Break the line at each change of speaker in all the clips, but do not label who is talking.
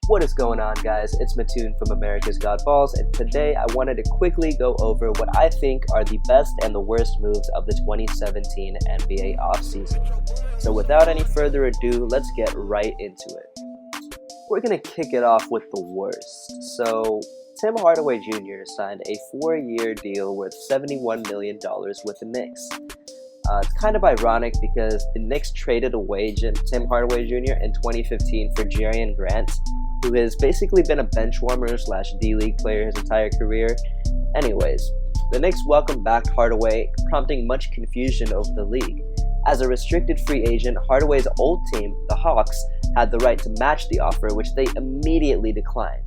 What is going on, guys? It's Mattoon from America's God Balls, and today I wanted to quickly go over what I think are the best and the worst moves of the 2017 NBA offseason. So without any further ado, let's get right into it. We're going to kick it off with the worst. So Tim Hardaway Jr. signed a 4-year deal worth $71 million with the Knicks. It's kind of ironic because the Knicks traded away Tim Hardaway Jr. in 2015 for Jerian Grant, who has basically been a bench warmer / D-League player his entire career. Anyways, the Knicks welcomed back Hardaway, prompting much confusion over the league. As a restricted free agent, Hardaway's old team, the Hawks, had the right to match the offer, which they immediately declined.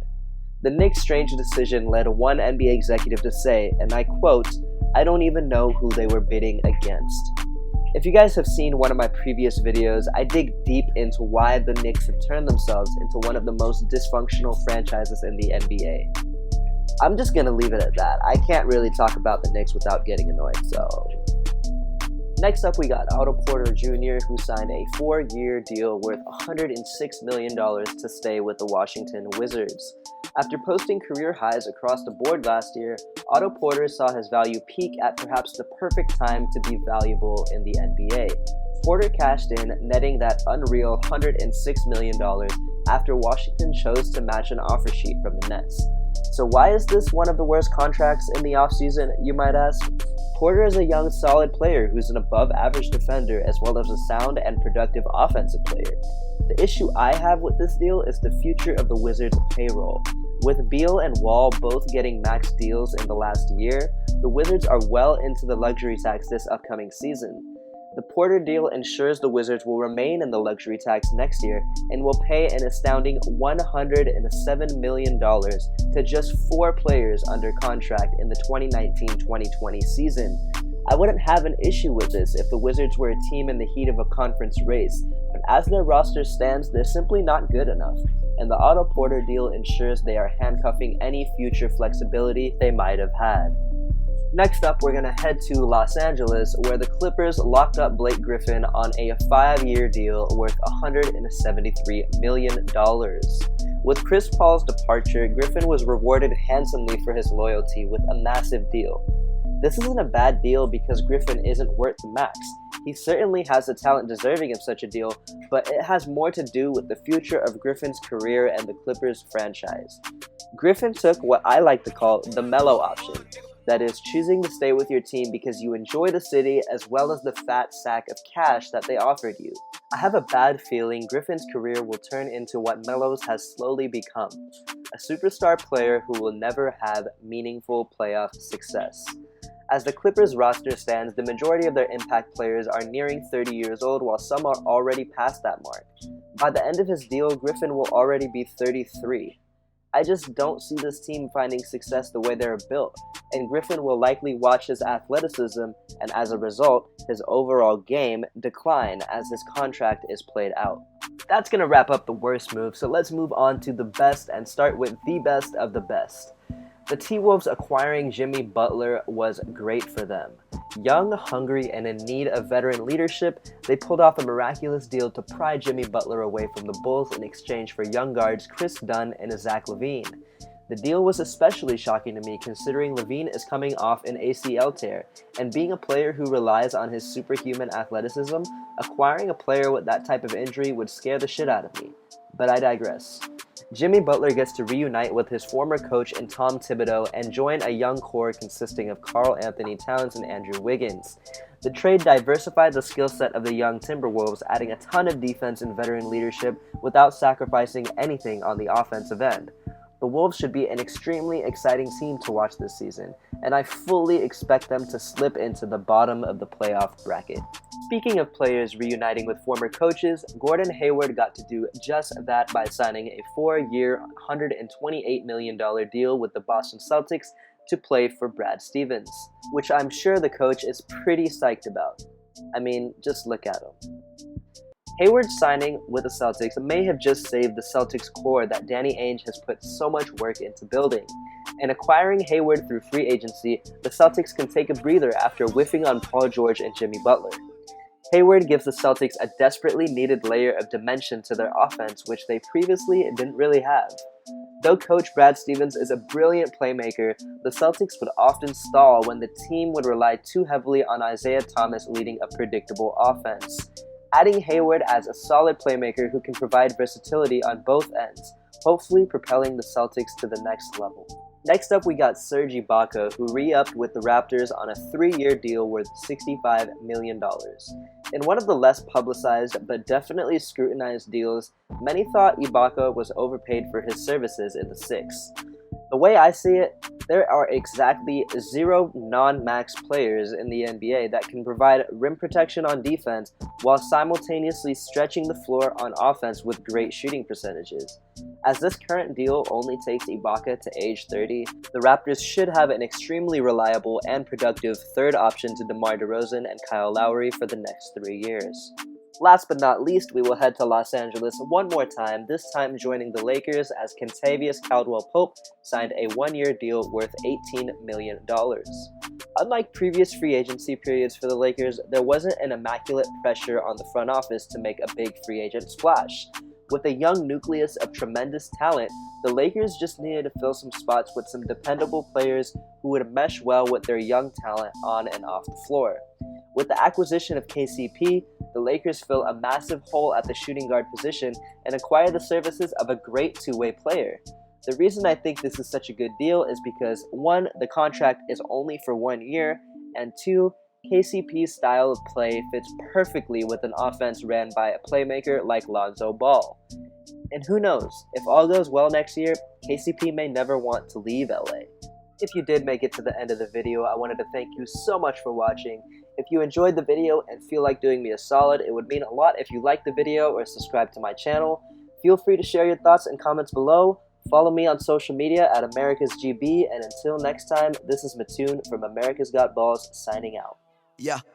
The Knicks' strange decision led one NBA executive to say, and I quote, "I don't even know who they were bidding against." If you guys have seen one of my previous videos, I dig deep into why the Knicks have turned themselves into one of the most dysfunctional franchises in the NBA. I'm just going to leave it at that. I can't really talk about the Knicks without getting annoyed, so... Next up, we got Otto Porter Jr., who signed a 4-year deal worth $106 million to stay with the Washington Wizards. After posting career highs across the board last year, Otto Porter saw his value peak at perhaps the perfect time to be valuable in the NBA. Porter cashed in, netting that unreal $106 million after Washington chose to match an offer sheet from the Nets. So why is this one of the worst contracts in the offseason, you might ask? Porter is a young, solid player who's an above-average defender as well as a sound and productive offensive player. The issue I have with this deal is the future of the Wizards' payroll. With Beal and Wall both getting max deals in the last year, the Wizards are well into the luxury tax this upcoming season. The Porter deal ensures the Wizards will remain in the luxury tax next year and will pay an astounding $107 million to just 4 players under contract in the 2019-2020 season. I wouldn't have an issue with this if the Wizards were a team in the heat of a conference race, but as their roster stands, they're simply not good enough, and the Otto Porter deal ensures they are handcuffing any future flexibility they might have had. Next up, we're going to head to Los Angeles, where the Clippers locked up Blake Griffin on a 5-year deal worth $173 million. With Chris Paul's departure, Griffin was rewarded handsomely for his loyalty with a massive deal. This isn't a bad deal because Griffin isn't worth the max. He certainly has the talent deserving of such a deal, but it has more to do with the future of Griffin's career and the Clippers franchise. Griffin took what I like to call the mellow option. That is, choosing to stay with your team because you enjoy the city as well as the fat sack of cash that they offered you. I have a bad feeling Griffin's career will turn into what Melo's has slowly become, a superstar player who will never have meaningful playoff success. As the Clippers roster stands, the majority of their impact players are nearing 30 years old while some are already past that mark. By the end of his deal, Griffin will already be 33. I just don't see this team finding success the way they're built, and Griffin will likely watch his athleticism and as a result, his overall game decline as his contract is played out. That's going to wrap up the worst move, so let's move on to the best and start with the best of the best. The T-Wolves acquiring Jimmy Butler was great for them. Young, hungry, and in need of veteran leadership, they pulled off a miraculous deal to pry Jimmy Butler away from the Bulls in exchange for young guards Chris Dunn and Zach LaVine. The deal was especially shocking to me considering LaVine is coming off an ACL tear, and being a player who relies on his superhuman athleticism, acquiring a player with that type of injury would scare the shit out of me. But I digress. Jimmy Butler gets to reunite with his former coach in Tom Thibodeau and join a young core consisting of Karl Anthony Towns and Andrew Wiggins. The trade diversified the skill set of the young Timberwolves, adding a ton of defense and veteran leadership without sacrificing anything on the offensive end. The Wolves should be an extremely exciting team to watch this season, and I fully expect them to slip into the bottom of the playoff bracket. Speaking of players reuniting with former coaches, Gordon Hayward got to do just that by signing a 4-year, $128 million deal with the Boston Celtics to play for Brad Stevens, which I'm sure the coach is pretty psyched about. I mean, just look at him. Hayward's signing with the Celtics may have just saved the Celtics core that Danny Ainge has put so much work into building. And acquiring Hayward through free agency, the Celtics can take a breather after whiffing on Paul George and Jimmy Butler. Hayward gives the Celtics a desperately needed layer of dimension to their offense, which they previously didn't really have. Though coach Brad Stevens is a brilliant playmaker, the Celtics would often stall when the team would rely too heavily on Isaiah Thomas leading a predictable offense. Adding Hayward as a solid playmaker who can provide versatility on both ends, hopefully propelling the Celtics to the next level. Next up, we got Serge Ibaka, who re-upped with the Raptors on a 3-year deal worth $65 million. In one of the less publicized but definitely scrutinized deals, many thought Ibaka was overpaid for his services in the Six. The way I see it, there are exactly 0 non-max players in the NBA that can provide rim protection on defense while simultaneously stretching the floor on offense with great shooting percentages. As this current deal only takes Ibaka to age 30, the Raptors should have an extremely reliable and productive third option to DeMar DeRozan and Kyle Lowry for the next 3 years. Last but not least, we will head to Los Angeles one more time, this time joining the Lakers as Kentavious Caldwell-Pope signed a 1-year deal worth $18 million. Unlike previous free agency periods for the Lakers, there wasn't an immaculate pressure on the front office to make a big free agent splash. With a young nucleus of tremendous talent, the Lakers just needed to fill some spots with some dependable players who would mesh well with their young talent on and off the floor. With the acquisition of KCP, the Lakers fill a massive hole at the shooting guard position and acquire the services of a great two-way player. The reason I think this is such a good deal is because 1, the contract is only for 1 year, and 2, KCP's style of play fits perfectly with an offense ran by a playmaker like Lonzo Ball. And who knows, if all goes well next year, KCP may never want to leave LA. If you did make it to the end of the video, I wanted to thank you so much for watching. If you enjoyed the video and feel like doing me a solid, it would mean a lot if you liked the video or subscribe to my channel. Feel free to share your thoughts and comments below. Follow me on social media at AmericasGB, and until next time, this is Mattoon from America's Got Balls signing out.
Yeah.